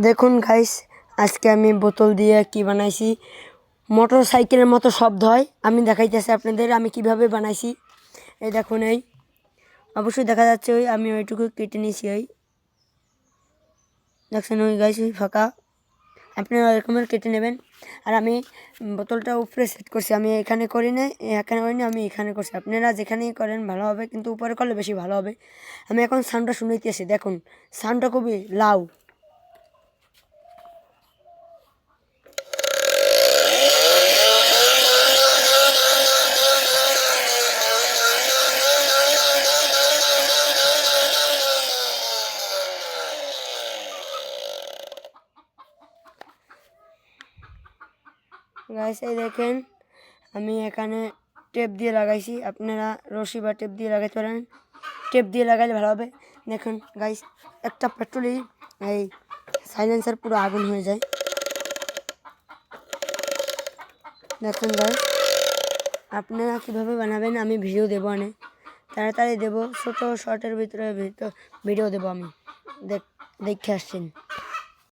দেখুন গাইস, আজকে আমি বোতল দিয়ে কি বানাইছি। মোটর সাইকেলের মতো শব্দ হয়। আমি দেখাইতেছি আপনাদের আমি কিভাবে বানাইছি। এই দেখুন, এই অবশ্যই দেখা যাচ্ছে, ওই আমি ওইটুকু কেটে নিয়েছি। ওই দেখছেন, ওই গাইস, ওই ফাঁকা। আপনারা এরকমের কেটে নেবেন। আর আমি বোতলটা উপরে সেট করছি। আমি এখানে করি না, এখানে করিনি, আমি এখানে করছি। আপনারা যেখানেই করেন ভালো হবে, কিন্তু উপরে করলে বেশি ভালো হবে। আমি এখন সাউন্ডটা শুনাইতেছি। দেখুন, সাউন্ডটা খুবই লাউ। গাইস, এই দেখেন, আমি এখানে টেপ দিয়ে লাগাইছি। আপনারা রশি বা টেপ দিয়ে লাগাইতে পারেন। টেপ দিয়ে লাগাইলে ভালো হবে। দেখুন গাইস, একটা পেট্রোলই এই সাইলেন্সার পুরো আগুন হয়ে যায়। দেখুন গাইস, আপনারা কীভাবে বানাবেন আমি ভিডিও দেবো, অনেক তাড়াতাড়ি দেবো। ছোটো শর্টের ভিতরে ভিডিও দেবো। আমি দেখে আসছেন।